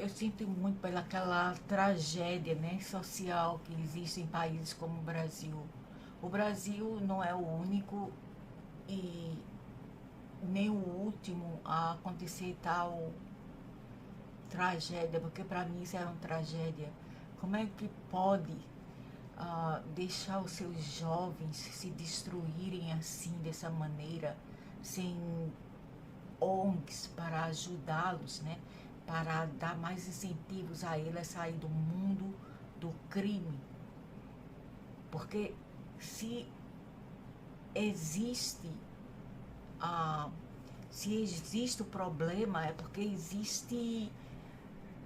eu sinto muito pelaquela tragédia, né, social que existe em países como o Brasil. O Brasil não é o único e nem o último a acontecer tal tragédia, porque para mim isso é uma tragédia. Como é que pode deixar os seus jovens se destruírem assim, dessa maneira, sem ONGs para ajudá-los, né? Para dar mais incentivos a ele a sair do mundo do crime. Porque se existe a se existe o problema, é porque existe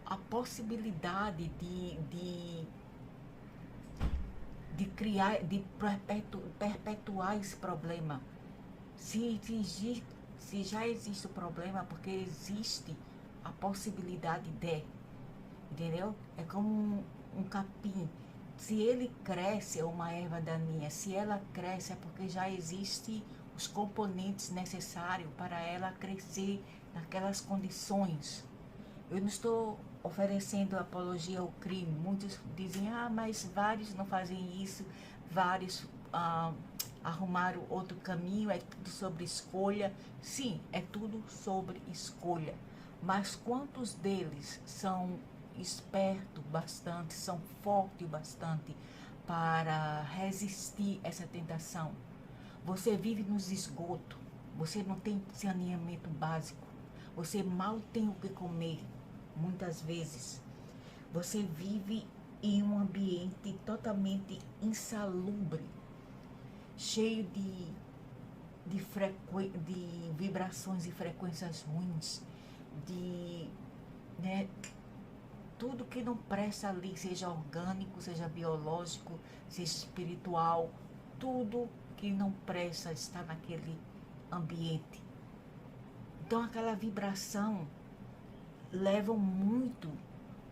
a possibilidade de criar, de perpetuar esse problema. Se já existe o problema, porque existe a possibilidade de, entendeu? É como um capim. Se ele cresce, é uma erva daninha. Se ela cresce, é porque já existe os componentes necessários para ela crescer naquelas condições. Eu não estou oferecendo apologia ao crime. Muitos dizem, mas vários não fazem isso, vários arrumaram outro caminho, é tudo sobre escolha. Sim, é tudo sobre escolha. Mas quantos deles são espertos bastante, são fortes bastante para resistir essa tentação? Você vive nos esgotos, você não tem saneamento básico, você mal tem o que comer, muitas vezes. Você vive em um ambiente totalmente insalubre, cheio de vibrações e frequências ruins, né, tudo que não presta ali, seja orgânico, seja biológico, seja espiritual, tudo que não presta está naquele ambiente. Então aquela vibração leva muito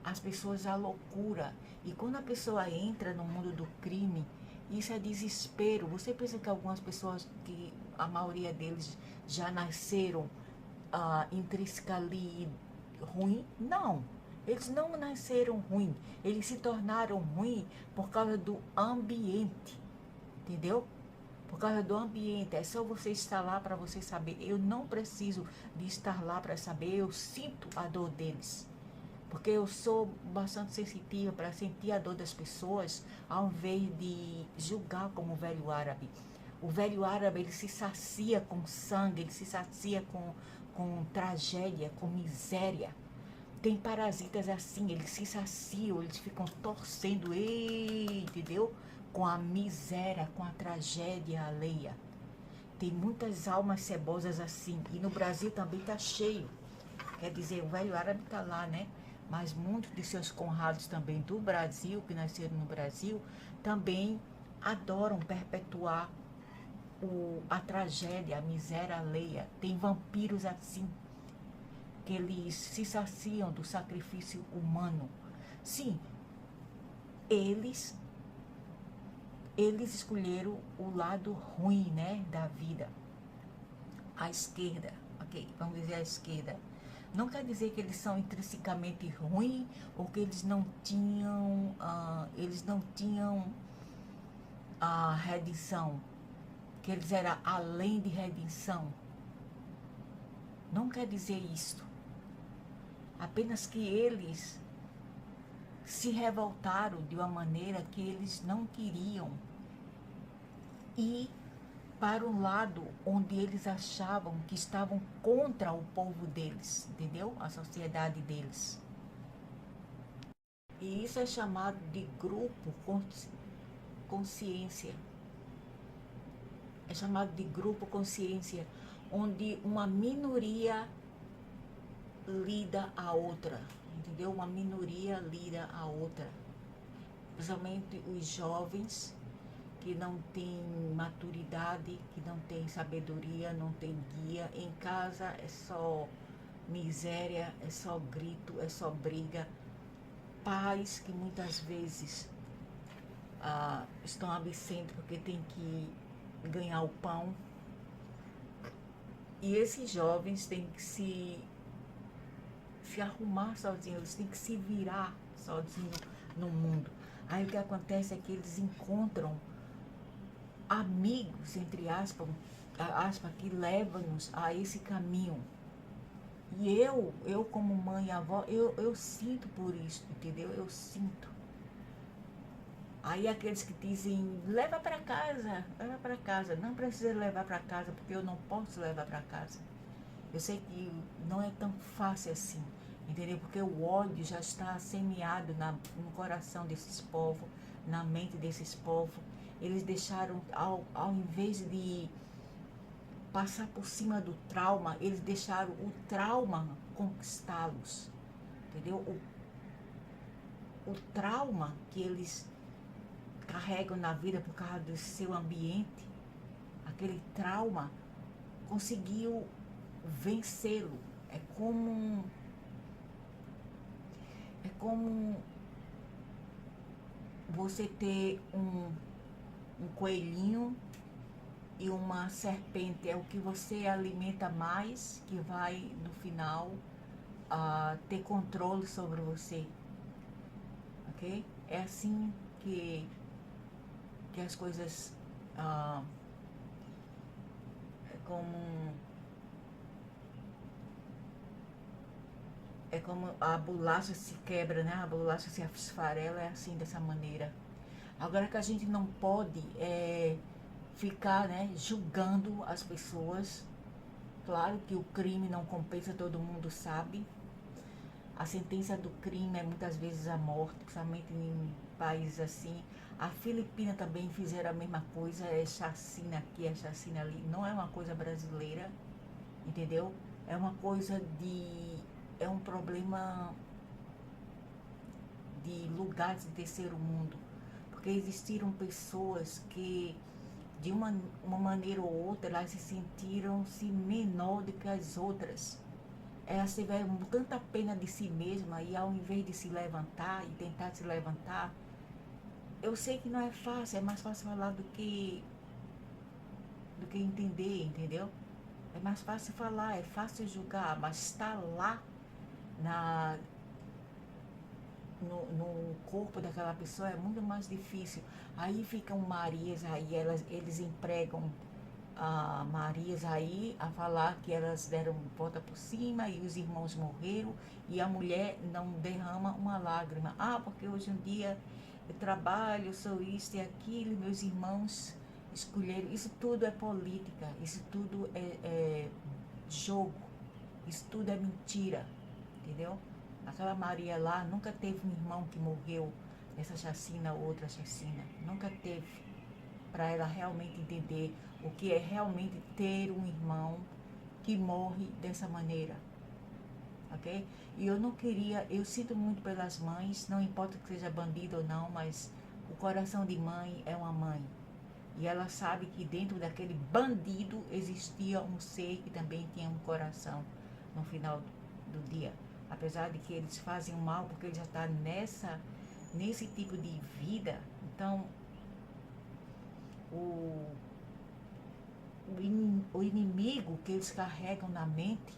as pessoas à loucura. E quando a pessoa entra no mundo do crime, isso é desespero. Você pensa que algumas pessoas, que a maioria deles já nasceram intrínseca ali ruim? Não. Eles não nasceram ruim. Eles se tornaram ruim por causa do ambiente. Entendeu? Por causa do ambiente. É só você estar lá para você saber. Eu não preciso de estar lá para saber. Eu sinto a dor deles. Porque eu sou bastante sensitiva para sentir a dor das pessoas, ao invés de julgar como o velho árabe. O velho árabe, ele se sacia com sangue, ele se sacia com tragédia, com miséria. Tem parasitas assim, eles se saciam, eles ficam torcendo, entendeu? Com a miséria, com a tragédia alheia. Tem muitas almas cebosas assim. E no Brasil também está cheio. Quer dizer, o velho árabe está lá, né? Mas muitos de seus conrados também do Brasil, que nasceram no Brasil, também adoram perpetuar a tragédia, a miséria alheia. Tem vampiros assim, que eles se saciam do sacrifício humano. Sim, eles escolheram o lado ruim, né, da vida. A esquerda, ok, vamos dizer a esquerda. Não quer dizer que eles são intrinsecamente ruins ou que eles não tinham a redenção, que eles eram além de redenção. Não quer dizer isto. Apenas que eles se revoltaram de uma maneira que eles não queriam ir para um lado onde eles achavam que estavam contra o povo deles, entendeu? A sociedade deles. E isso é chamado de grupo consciência. É chamado de grupo consciência, onde uma minoria lida a outra, entendeu? Uma minoria lida a outra. Principalmente os jovens que não têm maturidade, que não têm sabedoria, não têm guia. Em casa é só miséria, é só grito, é só briga. Pais que muitas vezes estão absentes porque tem que ganhar o pão. E esses jovens têm que se arrumar sozinhos, eles têm que se virar sozinhos no mundo. Aí o que acontece é que eles encontram amigos, entre aspas, que levam-nos a esse caminho. E eu como mãe e avó, eu sinto por isso, entendeu? Eu sinto. Aí aqueles que dizem, leva para casa, leva para casa. Não precisa levar para casa, porque eu não posso levar para casa. Eu sei que não é tão fácil assim, entendeu? Porque o ódio já está semeado no coração desses povos, na mente desses povos. Eles deixaram, ao invés de passar por cima do trauma, eles deixaram o trauma conquistá-los, entendeu? O trauma que eles carregam na vida por causa do seu ambiente, aquele trauma conseguiu vencê-lo. É como você ter um coelhinho e uma serpente. É o que você alimenta mais que vai no final ter controle sobre você, ok? É assim que as coisas é como a bolacha se quebra, né? A bolacha se esfarela, é assim, dessa maneira. Agora que a gente não pode ficar, né, julgando as pessoas. Claro que o crime não compensa, todo mundo sabe. A sentença do crime é muitas vezes a morte, principalmente em países assim. A Filipina também fizeram a mesma coisa, é chacina aqui, é chacina ali. Não é uma coisa brasileira, entendeu? É uma coisa é um problema de lugares de terceiro mundo. Porque existiram pessoas que, de uma maneira ou outra, elas se sentiram-se menor do que as outras. Elas tiveram tanta pena de si mesma e ao invés de se levantar e tentar se levantar, eu sei que não é fácil, é mais fácil falar do que entender, entendeu? É mais fácil falar, é fácil julgar, mas estar lá no corpo daquela pessoa é muito mais difícil. Aí ficam Marias, aí eles empregam Marias aí a falar que elas deram volta por cima e os irmãos morreram e a mulher não derrama uma lágrima. Porque hoje em dia eu trabalho, sou isso e aquilo, meus irmãos escolheram. Isso tudo é política, isso tudo é jogo, isso tudo é mentira, entendeu? Aquela Maria lá nunca teve um irmão que morreu nessa chacina ou outra chacina, nunca teve. Para ela realmente entender o que é realmente ter um irmão que morre dessa maneira, ok? E eu não queria, eu sinto muito pelas mães, não importa que seja bandido ou não, mas o coração de mãe é uma mãe. E ela sabe que dentro daquele bandido existia um ser que também tinha um coração no final do dia. Apesar de que eles fazem o mal porque ele já está nesse tipo de vida, então o inimigo que eles carregam na mente,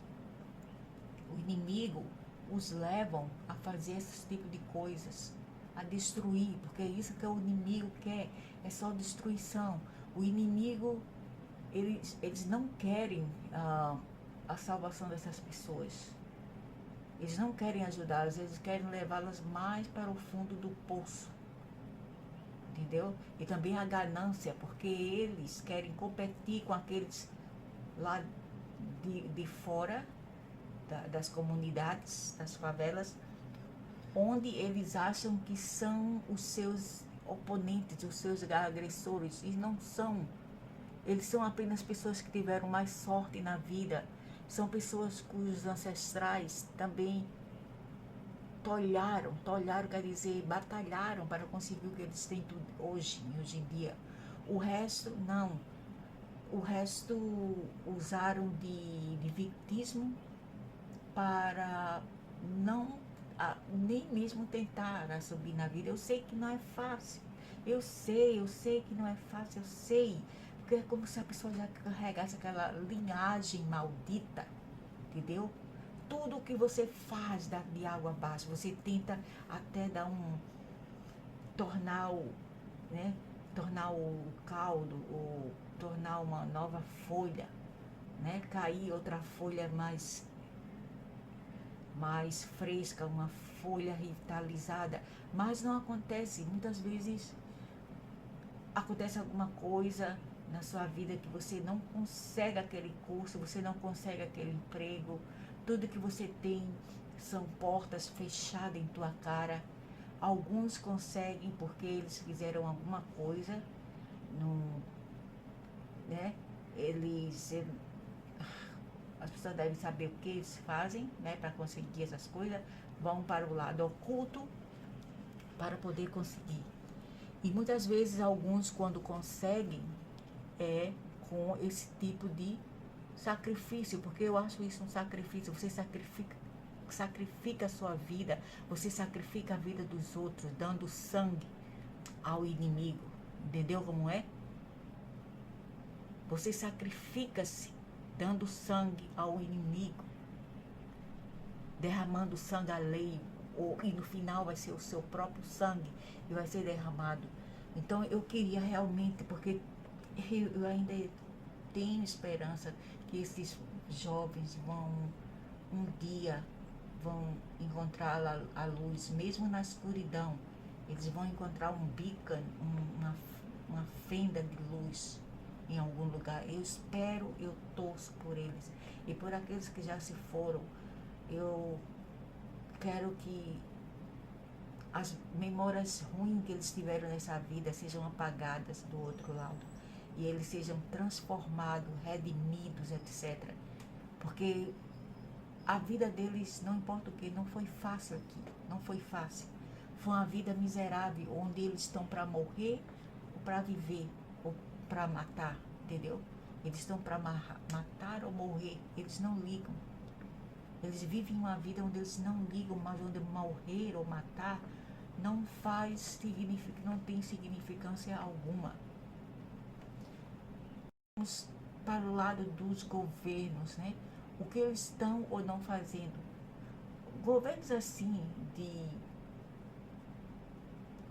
o inimigo os levam a fazer esse tipo de coisas, a destruir, porque é isso que o inimigo quer, é só destruição. O inimigo, eles não querem a salvação dessas pessoas, eles não querem ajudá-las, eles querem levá-las mais para o fundo do poço. Entendeu? E também a ganância, porque eles querem competir com aqueles lá de fora das comunidades, das favelas, onde eles acham que são os seus oponentes, os seus agressores, e não são. Eles são apenas pessoas que tiveram mais sorte na vida, são pessoas cujos ancestrais também tolharam, quer dizer, batalharam para conseguir o que eles têm hoje em dia. O resto, não. O resto usaram de vitimismo para não nem mesmo tentar subir na vida. Eu sei que não é fácil. Eu sei que não é fácil, eu sei. Porque é como se a pessoa já carregasse aquela linhagem maldita, entendeu? tudo que você faz de água abaixo, você tenta até tornar né, tornar o caldo, ou tornar uma nova folha, né, cair outra folha mais fresca, uma folha revitalizada, mas não acontece. Muitas vezes acontece alguma coisa na sua vida que você não consegue aquele curso, você não consegue aquele emprego, tudo que você tem são portas fechadas em tua cara. Alguns conseguem porque eles fizeram alguma coisa, no, né? As pessoas devem saber o que eles fazem, né, para conseguir essas coisas, vão para o lado oculto para poder conseguir. E muitas vezes alguns, quando conseguem, é com esse tipo de sacrifício, porque eu acho isso um sacrifício. Você sacrifica a sua vida, você sacrifica a vida dos outros, dando sangue ao inimigo. Entendeu como é? Você sacrifica-se dando sangue ao inimigo, derramando sangue alheio, e no final vai ser o seu próprio sangue e vai ser derramado. Então eu queria realmente, porque eu ainda tenho esperança que esses jovens um dia vão encontrar a luz, mesmo na escuridão. Eles vão encontrar um beacon, uma fenda de luz em algum lugar. Eu espero, eu torço por eles. E por aqueles que já se foram, eu quero que as memórias ruins que eles tiveram nessa vida sejam apagadas do outro lado. E eles sejam transformados, redimidos, etc. Porque a vida deles, não importa o que, não foi fácil aqui. Não foi fácil. Foi uma vida miserável, onde eles estão para morrer, ou para viver, ou para matar, entendeu? Eles estão para matar ou morrer, eles não ligam. Eles vivem uma vida onde eles não ligam, mas onde morrer ou matar não não tem significância alguma. Vamos para o lado dos governos, né? O que eles estão ou não fazendo. Governos assim,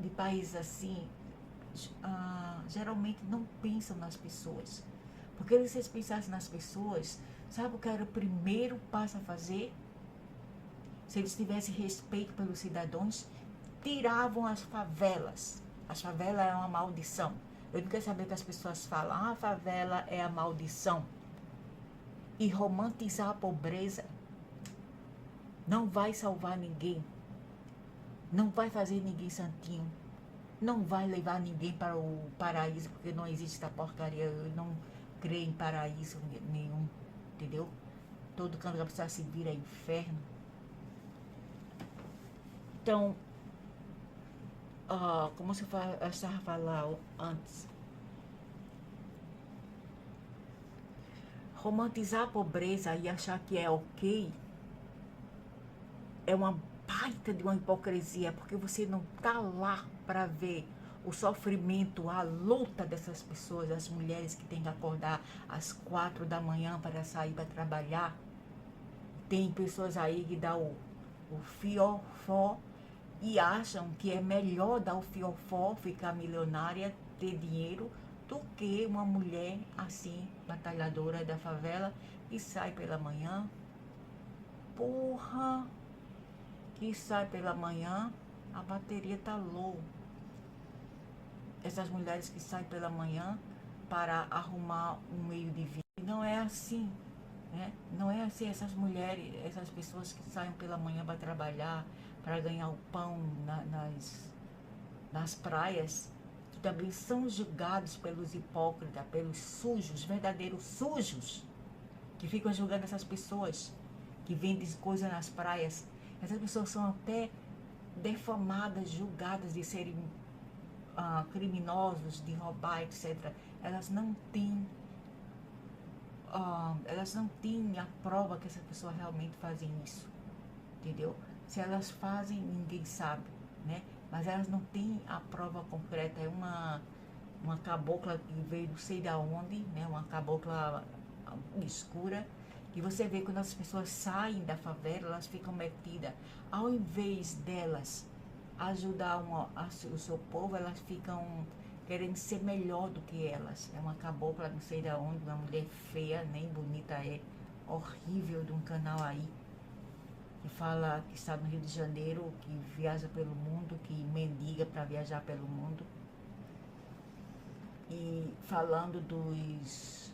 de países assim, geralmente não pensam nas pessoas. Porque se eles pensassem nas pessoas, sabe o que era o primeiro passo a fazer? Se eles tivessem respeito pelos cidadãos, tiravam as favelas. As favelas é uma maldição. Eu não quero saber que as pessoas falam, a favela é a maldição. E romantizar a pobreza não vai salvar ninguém. Não vai fazer ninguém santinho. Não vai levar ninguém para o paraíso, porque não existe essa porcaria. Eu não creio em paraíso nenhum, entendeu? Todo canto que a pessoa se vira é inferno. Então, como eu estava falando antes, romantizar a pobreza e achar que é ok é uma baita de uma hipocrisia, porque você não está lá para ver o sofrimento, a luta dessas pessoas, as mulheres que têm que acordar às 4 da manhã para sair para trabalhar. Tem pessoas aí que dão o fiofó e acham que é melhor dar o fiofó, ficar milionária, ter dinheiro, do que uma mulher assim, batalhadora da favela, que sai pela manhã. Porra! Que sai pela manhã, a bateria tá low. Essas mulheres que saem pela manhã para arrumar um meio de vida. Não é assim, né? Não é assim. Essas mulheres, essas pessoas que saem pela manhã para trabalhar, para ganhar o pão nas praias, que também são julgados pelos hipócritas, pelos sujos, verdadeiros sujos, que ficam julgando essas pessoas que vendem coisas nas praias. Essas pessoas são até defamadas, julgadas de serem criminosos, de roubar, etc. Elas não têm a prova que essas pessoas realmente fazem isso, entendeu? Se elas fazem, ninguém sabe, né? Mas elas não têm a prova concreta. É uma cabocla que veio não sei de onde, né? Uma cabocla escura, E você vê quando as pessoas saem da favela, elas ficam metidas. Ao invés delas ajudar o seu povo, elas ficam querendo ser melhor do que elas. É uma cabocla, não sei de onde, uma mulher feia, nem bonita é, horrível, de um canal aí, que fala que está no Rio de Janeiro, que viaja pelo mundo, que mendiga para viajar pelo mundo. E falando dos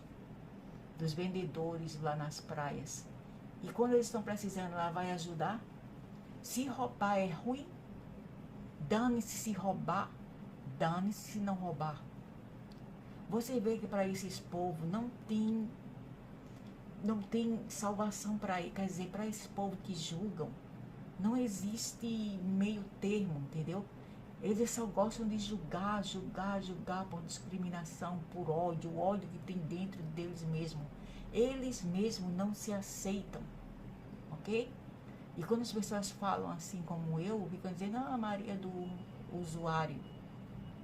vendedores lá nas praias. E quando eles estão precisando, ela vai ajudar. Se roubar é ruim, dane-se se roubar, dane-se se não roubar. Você vê que para esses povos não tem salvação para ir, quer dizer, para esses povos que julgam, não existe meio termo, entendeu? Eles só gostam de julgar por discriminação, por ódio, o ódio que tem dentro deles mesmos. Eles mesmos não se aceitam, ok? E quando as pessoas falam assim como eu, ficam dizendo, a Maria é do usuário.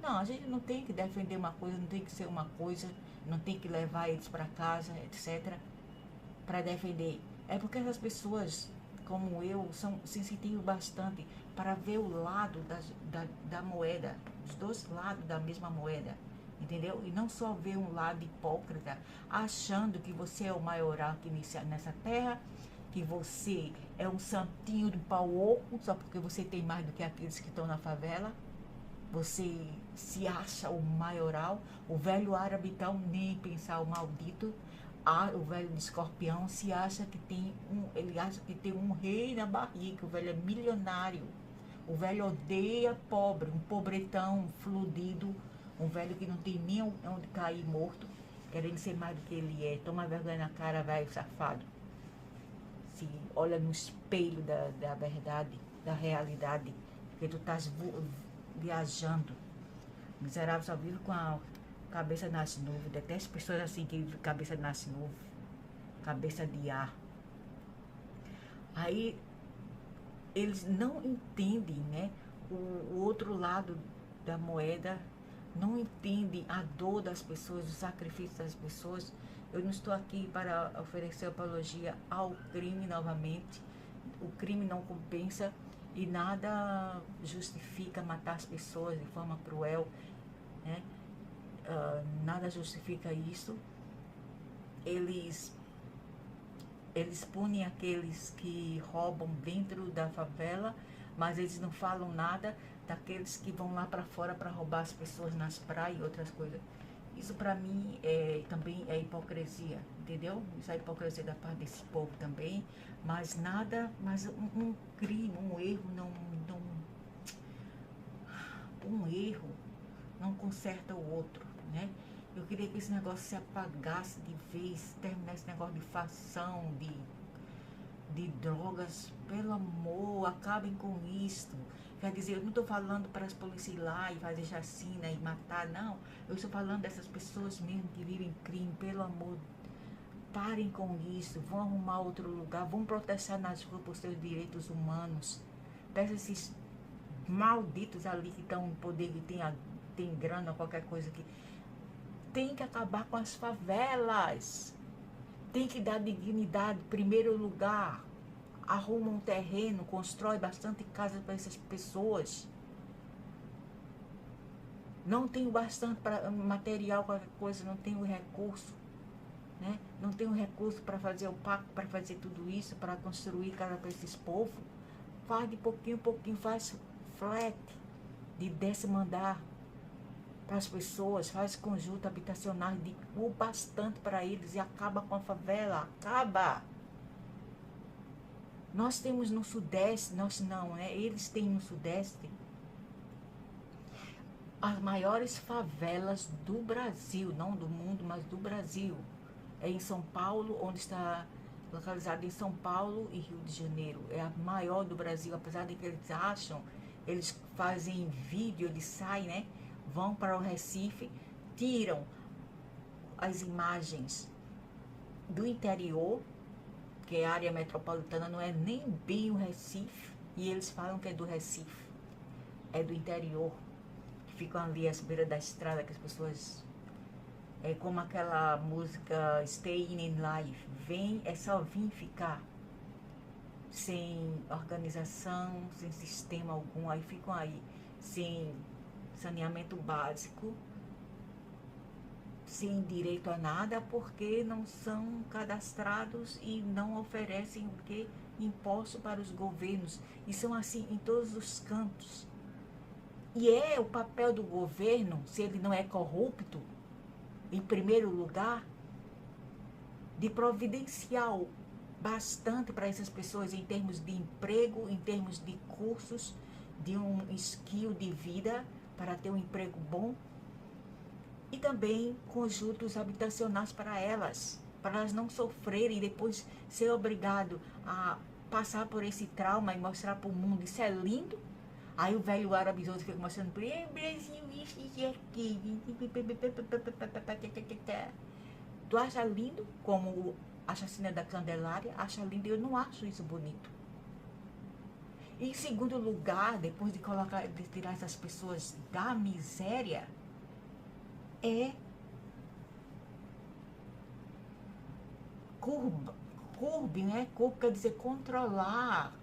Não, a gente não tem que defender uma coisa, não tem que ser uma coisa, não tem que levar eles para casa, etc., para defender. É porque essas pessoas, como eu, são sensitivos bastante para ver o lado da moeda, os dois lados da mesma moeda, entendeu? E não só ver um lado hipócrita, achando que você é o maioral aqui nessa terra, que você é um santinho do pau oco, só porque você tem mais do que aqueles que estão na favela. Você se acha o maioral, o velho árabe então nem pensar o maldito, o velho de escorpião se acha que ele acha que tem um rei na barriga, o velho é milionário, o velho odeia pobre, um pobretão fludido, um velho que não tem nem onde cair morto, querendo ser mais do que ele é. Toma vergonha na cara, velho safado. Se olha no espelho da verdade, da realidade, que tu estás viajando. Miserável só vive com a cabeça nas nuvens. Detesto pessoas assim que vivem cabeça nas nuvens, cabeça de ar. Aí eles não entendem, né, o outro lado da moeda, não entendem a dor das pessoas, o sacrifício das pessoas. Eu não estou aqui para oferecer apologia ao crime novamente. O crime não compensa e nada justifica matar as pessoas de forma cruel, né? Nada justifica isso. Eles punem aqueles que roubam dentro da favela, mas eles não falam nada daqueles que vão lá para fora para roubar as pessoas nas praias e outras coisas. Isso para mim também é hipocrisia, entendeu? Isso é hipocrisia da parte desse povo também, mas um crime, um erro um erro não conserta o outro, né? Eu queria que esse negócio se apagasse de vez, terminar esse negócio de facção, de drogas, pelo amor, acabem com isso. Quer dizer, eu não estou falando para as polícias ir lá e fazer chacina e matar, não. Eu estou falando dessas pessoas mesmo que vivem crime, pelo amor. Parem com isso, vão arrumar outro lugar, vão protestar nas ruas por seus direitos humanos. Peça esses malditos ali que estão em poder, que tem grana, qualquer coisa que... Tem que acabar com as favelas. Tem que dar dignidade em primeiro lugar. Arruma um terreno, constrói bastante casa para essas pessoas. Não tenho bastante para material, qualquer coisa, não tenho recurso, né? Não tenho recurso para fazer o pacto, para fazer tudo isso, para construir casa para esses povos. Faz de pouquinho em pouquinho, faz flat de 10º andar para as pessoas, faz conjunto habitacional de o bastante para eles e acaba com a favela, acaba. Nós temos no Sudeste, nós não, né? Eles têm no Sudeste as maiores favelas do Brasil, não do mundo, mas do Brasil. É em São Paulo, onde está localizado em São Paulo e Rio de Janeiro. É a maior do Brasil, apesar de que eles acham, eles fazem vídeo, eles saem, né? Vão para o Recife, tiram as imagens do interior, que é a área metropolitana, não é nem bem o Recife, e eles falam que é do Recife, é do interior, que ficam ali às beiras da estrada, que as pessoas É como aquela música Staying in Life. Vem, é só vir ficar. Sem organização, sem sistema algum. Aí ficam aí, sem saneamento básico, sem direito a nada, porque não são cadastrados e não oferecem o que? Imposto para os governos. E são assim em todos os cantos. E é o papel do governo, se ele não é corrupto, em primeiro lugar, de providenciar bastante para essas pessoas em termos de emprego, em termos de cursos, de um skill de vida para ter um emprego bom, e também conjuntos habitacionais para elas não sofrerem e depois ser obrigado a passar por esse trauma e mostrar para o mundo, isso é lindo. Aí o velho árabe fica mostrando para ele, Brasil, isso e aqui. Tu acha lindo, como a chacina da Candelária? Acha lindo? Eu não acho isso bonito. E em segundo lugar, depois de tirar essas pessoas da miséria, é curb, né? Curb quer dizer controlar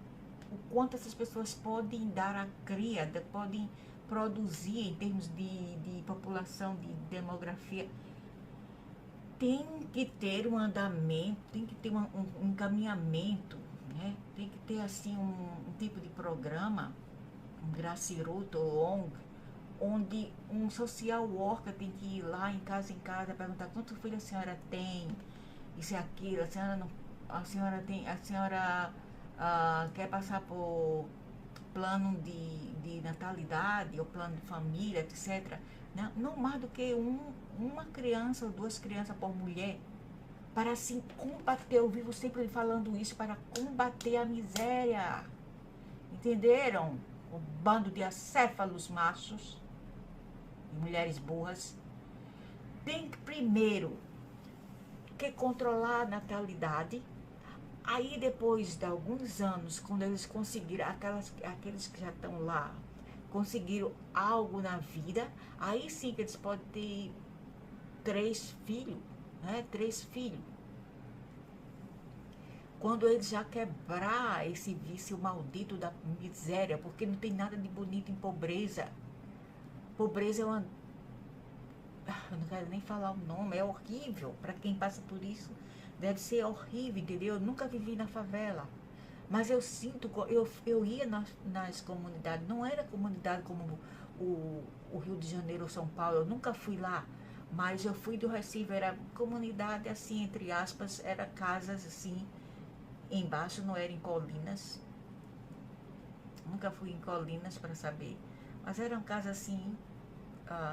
o quanto essas pessoas podem dar a cria, podem produzir em termos de população, de demografia. Tem que ter um andamento, tem que ter um encaminhamento, né? Tem que ter assim um tipo de programa, um grassroots ou onde um social worker tem que ir lá em casa perguntar quantos filhos a senhora tem, isso e aquilo, a senhora quer passar por plano de natalidade ou plano de família, etc. Né? Não mais do que uma criança ou duas crianças por mulher, para assim combater, eu vivo sempre falando isso, para combater a miséria. Entenderam? O bando de acéfalos machos e mulheres burras tem que primeiro que controlar a natalidade. Aí depois de alguns anos, quando eles conseguiram, aqueles que já estão lá, conseguiram algo na vida, aí sim que eles podem ter 3 filhos, né? 3 filhos. Quando eles já quebrar esse vício maldito da miséria, porque não tem nada de bonito em pobreza. Pobreza é uma... Eu não quero nem falar o nome, é horrível. Para quem passa por isso, deve ser horrível, entendeu? Eu nunca vivi na favela. Mas eu sinto, eu ia nas comunidades, não era comunidade como o Rio de Janeiro ou São Paulo, eu nunca fui lá, mas eu fui do Recife, era comunidade assim, entre aspas, era casas assim, embaixo não era em colinas, nunca fui em colinas para saber, mas eram casas assim,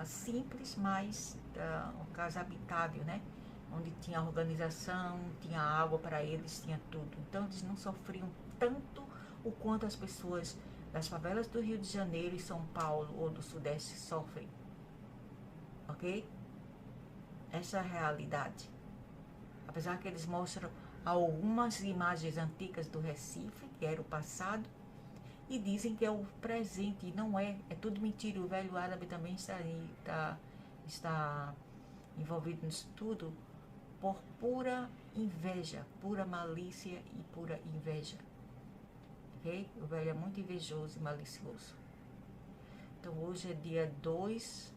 simples, mas uma casa habitável, né? Onde tinha organização, tinha água para eles, tinha tudo. Então eles não sofriam tanto o quanto as pessoas das favelas do Rio de Janeiro e São Paulo ou do Sudeste sofrem. Ok? Essa é a realidade. Apesar que eles mostram algumas imagens antigas do Recife, que era o passado, e dizem que é o presente, e não é. É tudo mentira. O velho árabe também está envolvido nisso tudo por pura inveja, pura malícia e pura inveja. Ok? O velho é muito invejoso e malicioso. Então hoje é dia 2,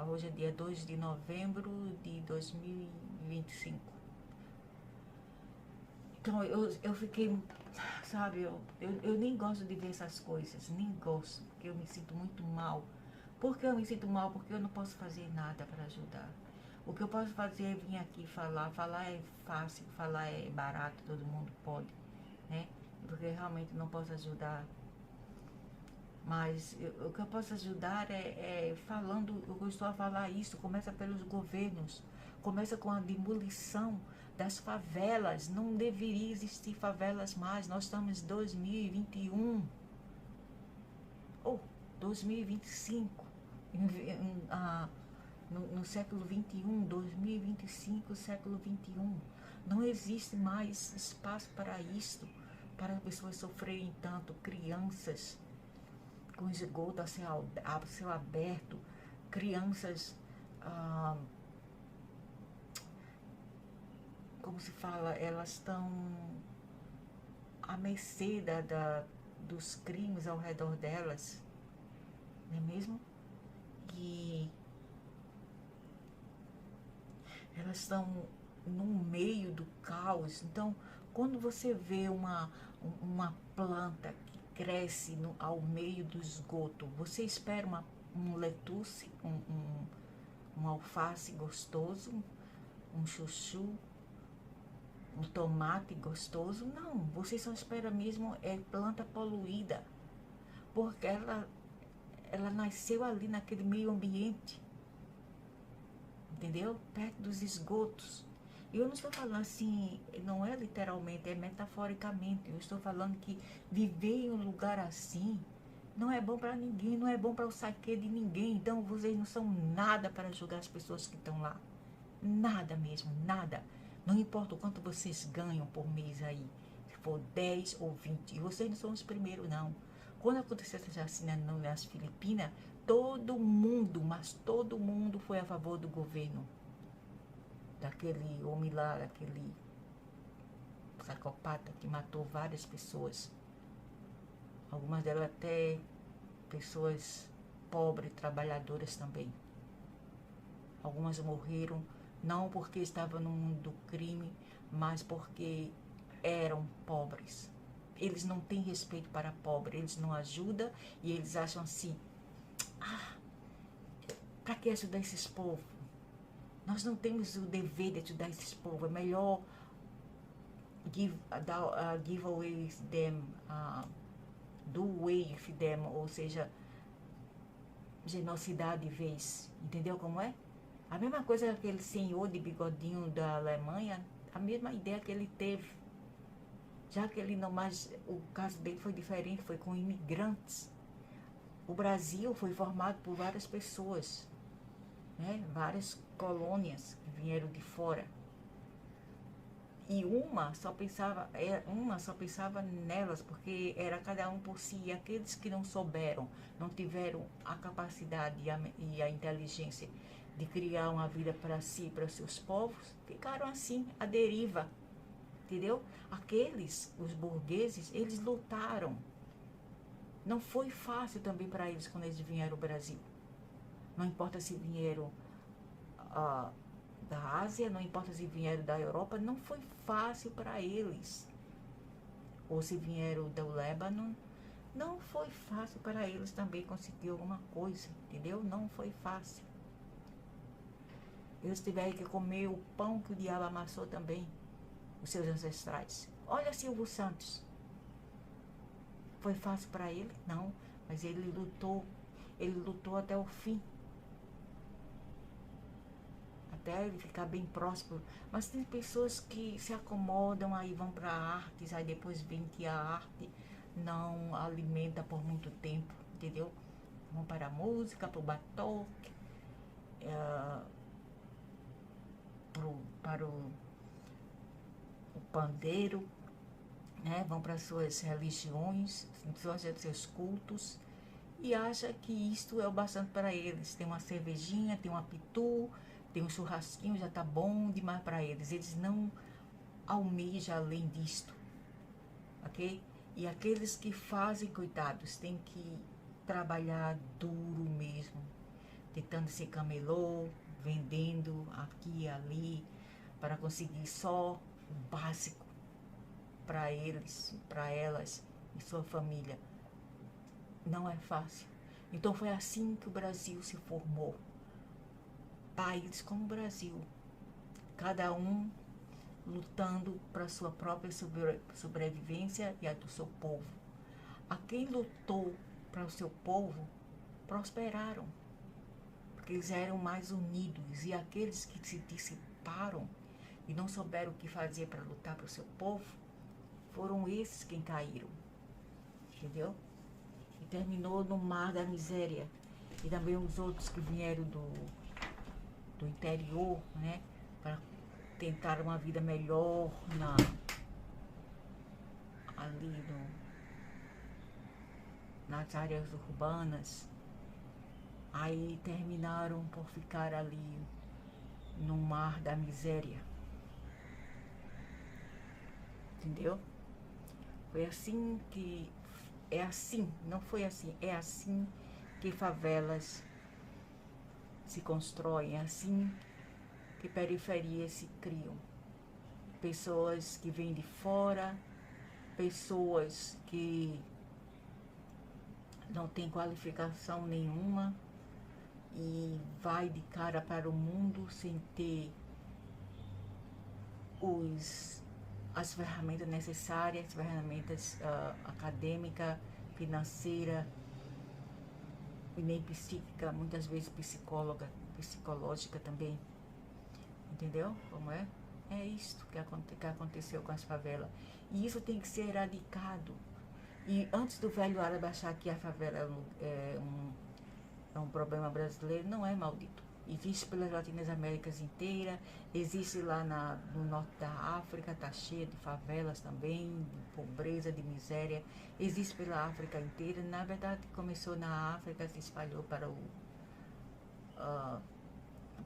hoje é dia 2 de novembro de 2025. Então eu fiquei, sabe, eu nem gosto de ver essas coisas, nem gosto, porque eu me sinto muito mal. Por que eu me sinto mal? Porque eu não posso fazer nada para ajudar. O que eu posso fazer é vir aqui falar. Falar é fácil, falar é barato, todo mundo pode, né? Porque eu realmente não posso ajudar. Mas o que eu posso ajudar é falando, eu estou a falar isso, começa pelos governos, começa com a demolição das favelas. Não deveria existir favelas mais. Nós estamos em 2021 ou 2025. No século 21, 2025, século 21. Não existe mais espaço para isto, para as pessoas sofrerem tanto, crianças com esgoto a céu aberto, crianças como se fala, elas estão à mercê dos crimes ao redor delas, não é mesmo? E elas estão no meio do caos. Então, quando você vê uma planta que cresce ao meio do esgoto, você espera um letuce, um alface gostoso, um chuchu, um tomate gostoso? Não, você só espera mesmo planta poluída, porque ela nasceu ali naquele meio ambiente, entendeu? Perto dos esgotos. E eu não estou falando assim, não é literalmente, é metaforicamente. Eu estou falando que viver em um lugar assim não é bom para ninguém, não é bom para o saque de ninguém. Então vocês não são nada para julgar as pessoas que estão lá. Nada mesmo, nada. Não importa o quanto vocês ganham por mês aí, se for 10 ou 20. E vocês não são os primeiros, não. Quando aconteceu essa chacina nas Filipinas, todo mundo, mas todo mundo foi a favor do governo. Daquele homem lá, aquele psicopata que matou várias pessoas. Algumas delas até pessoas pobres, trabalhadoras também. Algumas morreram não porque estavam no mundo do crime, mas porque eram pobres. Eles não têm respeito para pobre, eles não ajudam e eles acham assim, para que ajudar esses povos? Nós não temos o dever de ajudar esses povos, é melhor give away them, do away with them, ou seja, genocidaade de vez, entendeu como é? A mesma coisa que aquele senhor de bigodinho da Alemanha, a mesma ideia que ele teve, já que ele não mais, o caso dele foi diferente, foi com imigrantes. O Brasil foi formado por várias pessoas, né? Várias colônias que vieram de fora. E uma só pensava nelas, porque era cada um por si. E aqueles que não souberam, não tiveram a capacidade e a inteligência de criar uma vida para si, para seus povos, ficaram assim, à deriva, entendeu? Os burgueses, eles lutaram. Não foi fácil também para eles quando eles vieram ao Brasil. Não importa se vieram da Ásia, não importa se vieram da Europa, não foi fácil para eles. Ou se vieram do Líbano, não foi fácil para eles também conseguir alguma coisa, entendeu? Não foi fácil. Eles tiveram que comer o pão que o diabo amassou também, os seus ancestrais. Olha Silvio Santos. Foi fácil para ele? Não, mas ele lutou até o fim. Até ele ficar bem próspero. Mas tem pessoas que se acomodam, aí vão para artes, aí depois veem que a arte não alimenta por muito tempo, entendeu? Vão para a música, para o batoque, para o pandeiro, né? Vão para suas religiões, seus cultos, e acha que isto é o bastante para eles. Tem uma cervejinha, tem uma pitu, tem um churrasquinho, já tá bom demais para eles. Eles não almejam além disto, ok? E aqueles que fazem, coitados, têm que trabalhar duro mesmo, tentando ser camelô, vendendo aqui e ali, para conseguir só o básico para eles, para elas e sua família. Não é fácil. Então foi assim que o Brasil se formou. Países como o Brasil, cada um lutando para sua própria sobrevivência e a do seu povo. A quem lutou para o seu povo, prosperaram, porque eles eram mais unidos. E aqueles que se dissiparam e não souberam o que fazer para lutar para o seu povo, foram esses quem caíram, entendeu? E terminou no mar da miséria. E também os outros que vieram do interior, né, para tentar uma vida melhor ali nas áreas urbanas, aí terminaram por ficar ali no mar da miséria. entendeu? Foi assim que, é assim, não foi assim, é assim que favelas se constroem, é assim que periferias se criam. Pessoas que vêm de fora, pessoas que não têm qualificação nenhuma e vai de cara para o mundo sem ter as ferramentas necessárias, ferramentas acadêmica, financeira e nem psíquica, muitas vezes psicológica também. Entendeu como é? É isso que aconteceu com as favelas. E isso tem que ser eradicado. E antes do velho árabe achar que a favela é um problema brasileiro, não é, maldito. Existe pelas Latinas Américas inteira, existe lá no norte da África, está cheia de favelas também, de pobreza, de miséria. Existe pela África inteira. Na verdade, começou na África, se espalhou para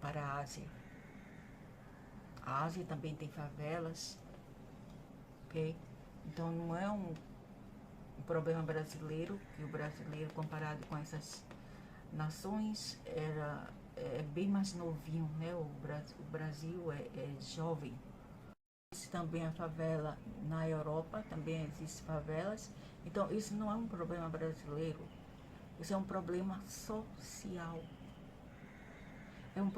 a Ásia. A Ásia também tem favelas, ok? Então não é um problema brasileiro, que o brasileiro, comparado com essas nações, é bem mais novinho, né? O Brasil é jovem. Existe também a favela na Europa, também existem favelas. Então isso não é um problema brasileiro, isso é um problema social. É um